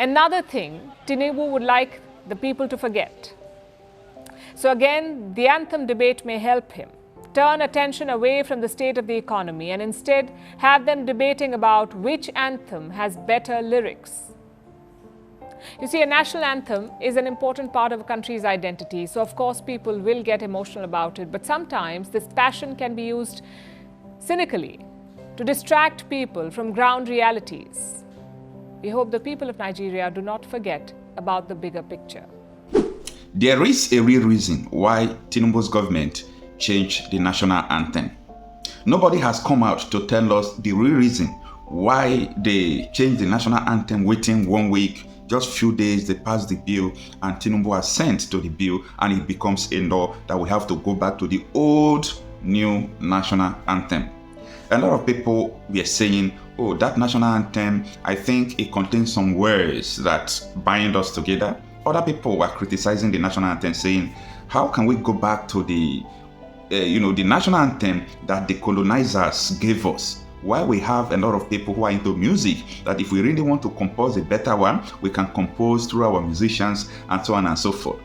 another thing Tinubu would like the people to forget. So again, the anthem debate may help him turn attention away from the state of the economy and instead have them debating about which anthem has better lyrics. You see, a national anthem is an important part of a country's identity, so of course people will get emotional about it, but sometimes this passion can be used cynically to distract people from ground realities. We hope the people of Nigeria do not forget about the bigger picture. There is a real reason why Tinubu's government changed the national anthem. Nobody has come out to tell us the real reason why they changed the national anthem within 1 week. Just few days they passed the bill and Tinubu has sent to the bill and it becomes a law that we have to go back to the old new national anthem. A lot of people were saying, oh, that national anthem, I think it contains some words that bind us together. Other people were criticizing the national anthem, saying, how can we go back to the national anthem that the colonizers gave us? Why we have a lot of people who are into music, that if we really want to compose a better one, we can compose through our musicians and so on and so forth.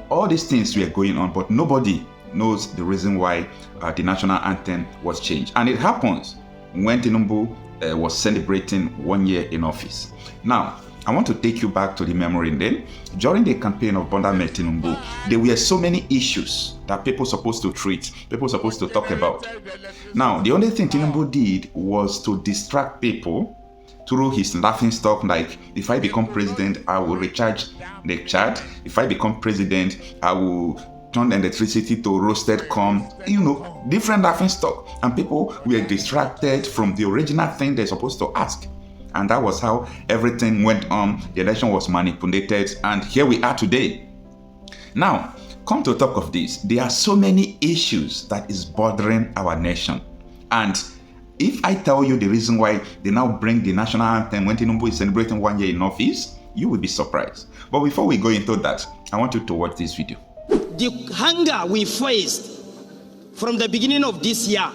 All these things were going on, but nobody knows the reason why the national anthem was changed. And it happens when Tinubu was celebrating 1 year in office. Now, I want to take you back to the memory then. During the campaign of Bola Tinubu, there were so many issues that people supposed to treat, people supposed to talk about. Now, the only thing Tinubu did was to distract people through his laughing stock, like, if I become president, I will recharge the chat. If I become president, I will turn electricity to roasted corn, different laughing stock. And people were distracted from the original thing they're supposed to ask. And that was how everything went on. The election was manipulated, and here we are today. Now, come to talk of this, there are so many issues that is bothering our nation. And if I tell you the reason why they now bring the national anthem when Tinubu is celebrating 1 year in office, you will be surprised. But before we go into that, I want you to watch this video. The hunger we faced from the beginning of this year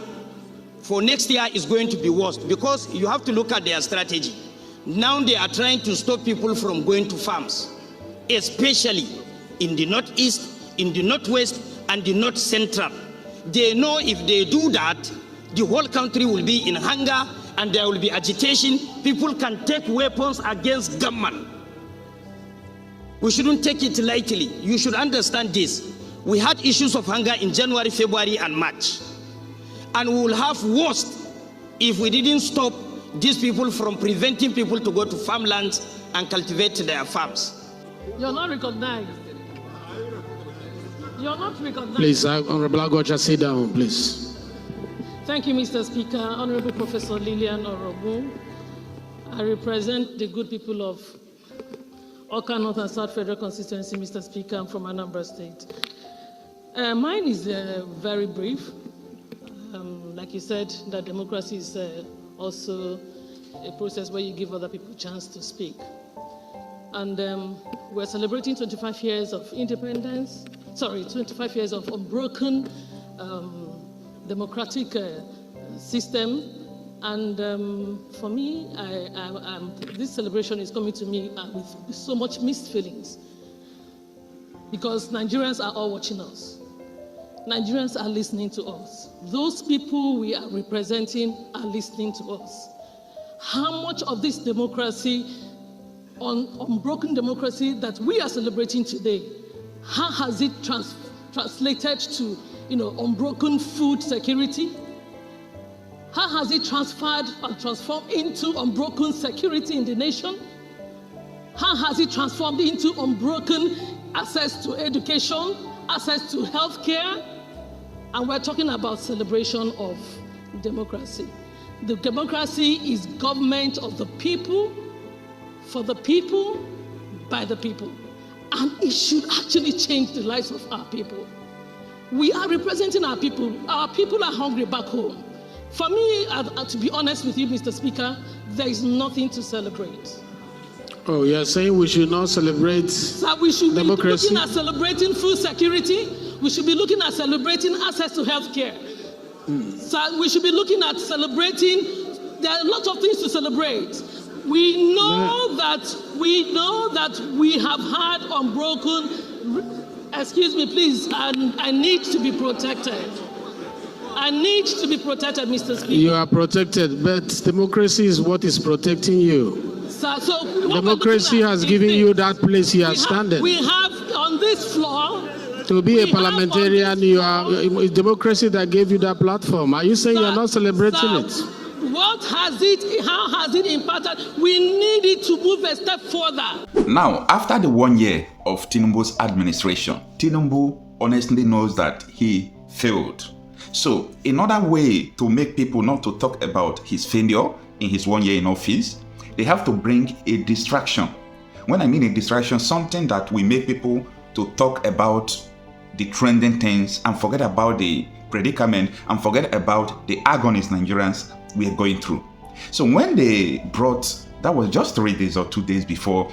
for next year is going to be worse, because you have to look at their strategy. Now they are trying to stop people from going to farms, especially in the northeast, in the northwest, and the north central. They know if they do that, the whole country will be in hunger and there will be agitation. People can take weapons against government. We shouldn't take it lightly. You should understand this. We had issues of hunger in January, February, and March. And we will have worse if we didn't stop these people from preventing people to go to farmlands and cultivate their farms. You're not recognized. You're not recognized. Please, Honorable Agoja, sit down, please. Thank you, Mr. Speaker. Honorable Professor Lillian Orobu. I represent the good people of Oka North and South Federal Constituency, Mr. Speaker. I'm from Anambra State. Mine is very brief. Like you said, that democracy is also a process where you give other people a chance to speak. And we're celebrating 25 years of independence, 25 years of unbroken democratic system. And for me, this celebration is coming to me with so much mixed feelings, because Nigerians are all watching us. Nigerians are listening to us. Those people we are representing are listening to us. How much of this democracy, unbroken democracy that we are celebrating today, how has it translated to, unbroken food security? How has it transferred and transformed into unbroken security in the nation? How has it transformed into unbroken access to education, access to healthcare? And we're talking about celebration of democracy. The democracy is government of the people, for the people, by the people. And it should actually change the lives of our people. We are representing our people. Our people are hungry back home. For me, to be honest with you, Mr. Speaker, there is nothing to celebrate. Oh, you're saying we should not celebrate so we should democracy? be looking at celebrating food security. We should be looking at celebrating access to health care. So we should be looking at celebrating, there are a lot of things to celebrate. We know that we have had unbroken. Excuse me, please. I need to be protected. I need to be protected, Mr. Speaker. You are protected, but democracy is what is protecting you. So Democracy has given you that place you are standing. We have on this floor. To be a parliamentarian, you are it's democracy that gave you that platform. Are you saying you are not celebrating it? How has it impacted? We need it to move a step further. Now, after the 1 year of Tinubu's administration, Tinubu honestly knows that he failed. So, another way to make people not to talk about his failure in his 1 year in office, they have to bring a distraction. When I mean a distraction, something that will make people to talk about the trending things and forget about the predicament and forget about the agonies Nigerians we are going through. So when they brought, that was just 3 days or 2 days before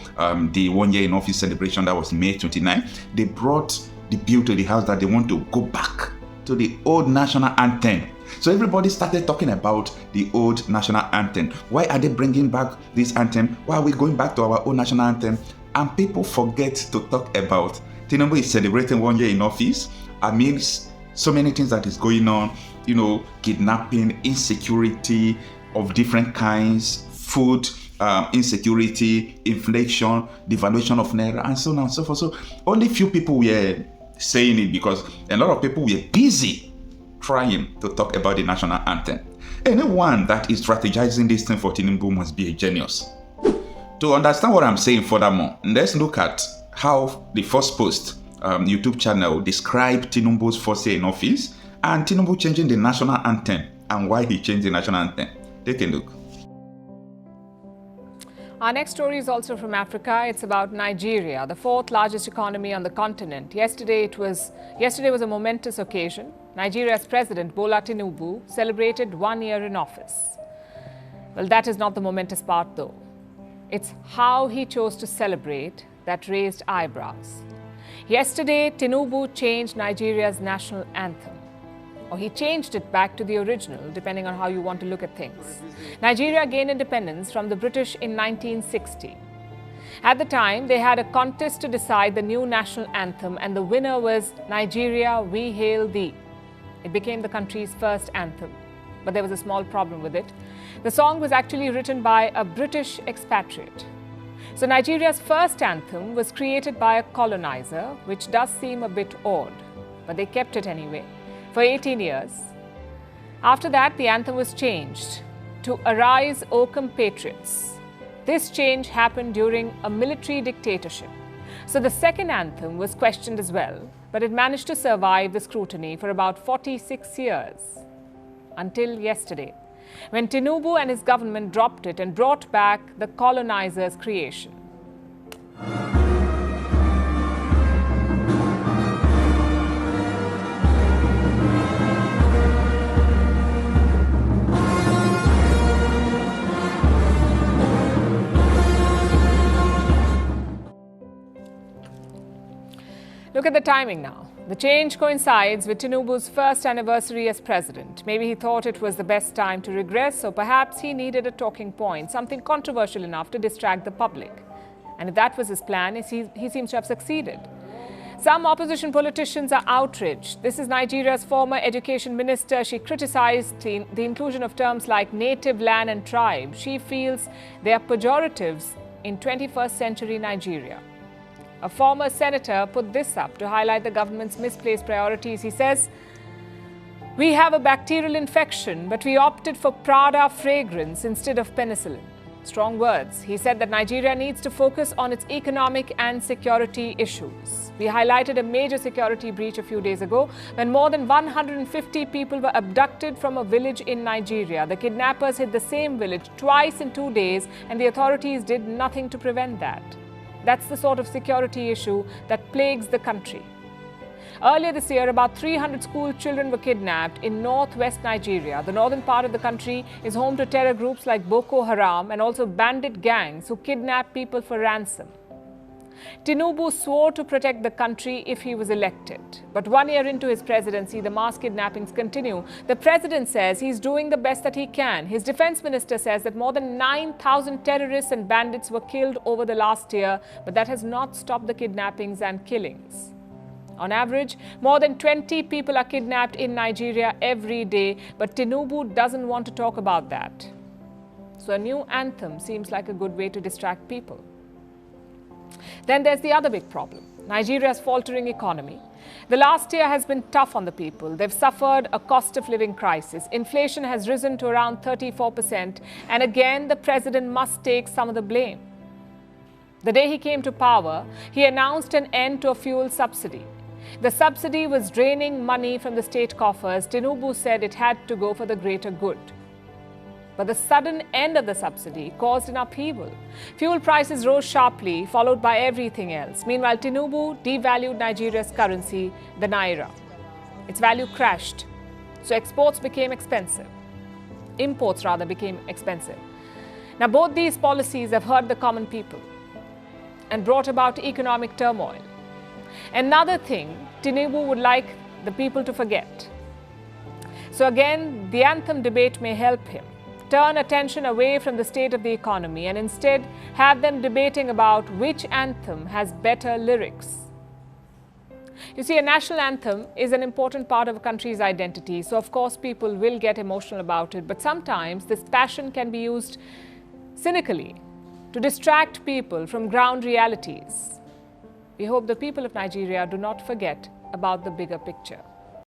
the 1 year in office celebration, that was May 29, they brought the bill to the house that they want to go back to the old national anthem. So everybody started talking about the old national anthem. Why are they bringing back this anthem? Why are we going back to our old national anthem? And people forget to talk about Tinubu is celebrating 1 year in office amidst so many things that is going on, kidnapping, insecurity of different kinds, food insecurity, inflation, devaluation of naira, and so on and so forth. So only few people were saying it because a lot of people were busy trying to talk about the national anthem. Anyone that is strategizing this thing for Tinubu must be a genius. To understand what I'm saying furthermore, let's look at how the First Post YouTube channel described Tinubu's first year in office and Tinubu changing the national anthem and why he changed the national anthem. Take a look. Our next story is also from Africa. It's about Nigeria, the fourth largest economy on the continent. Yesterday was a momentous occasion. Nigeria's President Bola Tinubu celebrated 1 year in office. Well, that is not the momentous part though. It's how he chose to celebrate that raised eyebrows. Yesterday, Tinubu changed Nigeria's national anthem. Or he changed it back to the original, depending on how you want to look at things. Nigeria gained independence from the British in 1960. At the time, they had a contest to decide the new national anthem, and the winner was Nigeria, We Hail Thee. It became the country's first anthem. But there was a small problem with it. The song was actually written by a British expatriate. So Nigeria's first anthem was created by a colonizer, which does seem a bit odd, but they kept it anyway for 18 years. After that, the anthem was changed to Arise, O Compatriots. This change happened during a military dictatorship. So the second anthem was questioned as well, but it managed to survive the scrutiny for about 46 years, until yesterday, when Tinubu and his government dropped it and brought back the colonizer's creation. Look at the timing now. The change coincides with Tinubu's first anniversary as president. Maybe he thought it was the best time to regress, or perhaps he needed a talking point, something controversial enough to distract the public. And if that was his plan, he seems to have succeeded. Some opposition politicians are outraged. This is Nigeria's former education minister. She criticized the inclusion of terms like native land and tribe. She feels they are pejoratives in 21st century Nigeria. A former senator put this up to highlight the government's misplaced priorities. He says, "We have a bacterial infection, but we opted for Prada fragrance instead of penicillin." Strong words. He said that Nigeria needs to focus on its economic and security issues. We highlighted a major security breach a few days ago when more than 150 people were abducted from a village in Nigeria. The kidnappers hit the same village twice in 2 days, and the authorities did nothing to prevent that. That's the sort of security issue that plagues the country. Earlier this year, about 300 school children were kidnapped in northwest Nigeria. The northern part of the country is home to terror groups like Boko Haram and also bandit gangs who kidnap people for ransom. Tinubu swore to protect the country if he was elected. But 1 year into his presidency, the mass kidnappings continue. The president says he's doing the best that he can. His defense minister says that more than 9,000 terrorists and bandits were killed over the last year, but that has not stopped the kidnappings and killings. On average, more than 20 people are kidnapped in Nigeria every day, but Tinubu doesn't want to talk about that. So a new anthem seems like a good way to distract people. Then there's the other big problem, Nigeria's faltering economy. The last year has been tough on the people. They've suffered a cost of living crisis. Inflation has risen to around 34%, and again the president must take some of the blame. The day he came to power, he announced an end to a fuel subsidy. The subsidy was draining money from the state coffers. Tinubu said it had to go for the greater good. But the sudden end of the subsidy caused an upheaval. Fuel prices rose sharply, followed by everything else. Meanwhile, Tinubu devalued Nigeria's currency, the naira. Its value crashed, so exports became expensive. Imports, rather, became expensive. Now, both these policies have hurt the common people and brought about economic turmoil. Another thing Tinubu would like the people to forget. So again, the anthem debate may help him turn attention away from the state of the economy and instead have them debating about which anthem has better lyrics. You see, a national anthem is an important part of a country's identity, so of course people will get emotional about it, but sometimes this passion can be used cynically to distract people from ground realities. We hope the people of Nigeria do not forget about the bigger picture.